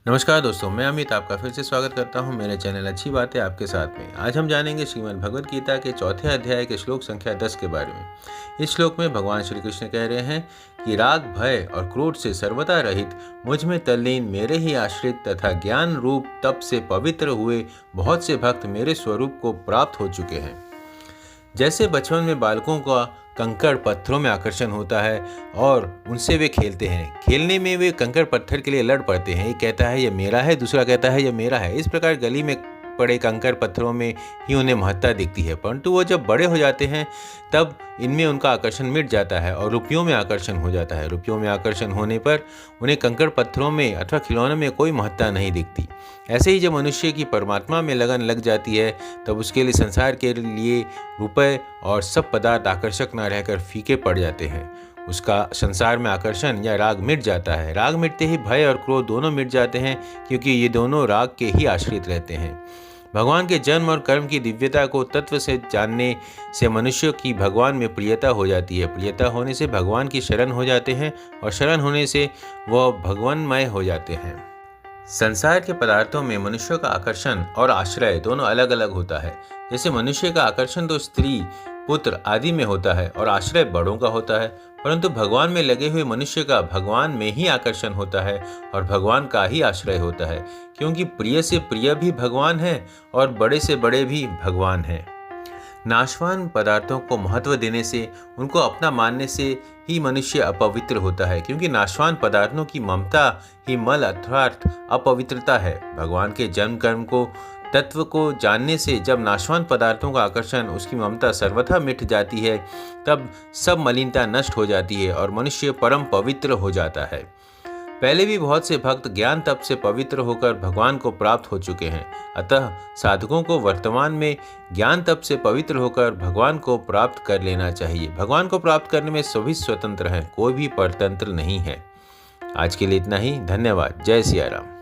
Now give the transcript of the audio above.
नमस्कार दोस्तों, मैं अमित आपका फिर से स्वागत करता हूं मेरे चैनल अच्छी बातें आपके साथ में। आज हम जानेंगे श्रीमद् भगवद गीता के चौथे अध्याय के श्लोक संख्या 10 के बारे में। इस श्लोक में भगवान श्री कृष्ण कह रहे हैं कि राग, भय और क्रोध से सर्वथा रहित, मुझ में तल्लीन, मेरे ही आश्रित तथा ज्ञान रूप तप से पवित्र हुए बहुत से भक्त मेरे स्वरूप को प्राप्त हो चुके हैं। जैसे बचपन में बालकों का कंकड़ पत्थरों में आकर्षण होता है और उनसे वे खेलते हैं। खेलने में वे कंकड़ पत्थर के लिए लड़ पड़ते हैं। एक कहता है ये मेरा है, दूसरा कहता है ये मेरा है। इस प्रकार गली में पड़े कंकड़ पत्थरों में ही उन्हें महत्ता दिखती है, परंतु वो जब बड़े हो जाते हैं तब इनमें उनका आकर्षण मिट जाता है और रुपयों में आकर्षण हो जाता है। रुपयों में आकर्षण होने पर उन्हें कंकड़ पत्थरों में अथवा खिलौनों में कोई महत्ता नहीं दिखती। ऐसे ही जब मनुष्य की परमात्मा में लगन लग जाती है तब उसके लिए संसार के लिए रुपए और सब पदार्थ आकर्षक न रहकर फीके पड़ जाते हैं। उसका संसार में आकर्षण या राग मिट जाता है। राग मिटते ही भय और क्रोध दोनों मिट जाते हैं, क्योंकि ये दोनों राग के ही आश्रित रहते हैं। भगवान के जन्म और कर्म की दिव्यता को तत्व से जानने से मनुष्य की भगवान में प्रियता हो जाती है। प्रियता होने से भगवान की शरण हो जाते हैं और शरण होने से वह भगवानमय हो जाते हैं। संसार के पदार्थों में मनुष्य का आकर्षण और आश्रय दोनों अलग अलग होता है। जैसे मनुष्य का आकर्षण तो स्त्री, पुत्र आदि में होता है और आश्रय बड़ों का होता है, परंतु भगवान में लगे हुए मनुष्य का भगवान में ही आकर्षण होता है और भगवान का ही आश्रय होता है, क्योंकि प्रिय से प्रिय भी भगवान है और बड़े से बड़े भी भगवान हैं। नाशवान पदार्थों को महत्व देने से, उनको अपना मानने से ही मनुष्य अपवित्र होता है, क्योंकि नाशवान पदार्थों की ममता ही मल अर्थात अपवित्रता है। भगवान के जन्म कर्म को तत्व को जानने से जब नाशवान पदार्थों का आकर्षण, उसकी ममता सर्वथा मिट जाती है, तब सब मलिनता नष्ट हो जाती है और मनुष्य परम पवित्र हो जाता है। पहले भी बहुत से भक्त ज्ञान तप से पवित्र होकर भगवान को प्राप्त हो चुके हैं। अतः साधकों को वर्तमान में ज्ञान तप से पवित्र होकर भगवान को प्राप्त कर लेना चाहिए। भगवान को प्राप्त करने में सभी स्वतंत्र हैं, कोई भी परतंत्र नहीं है। आज के लिए इतना ही। धन्यवाद। जय सिया राम।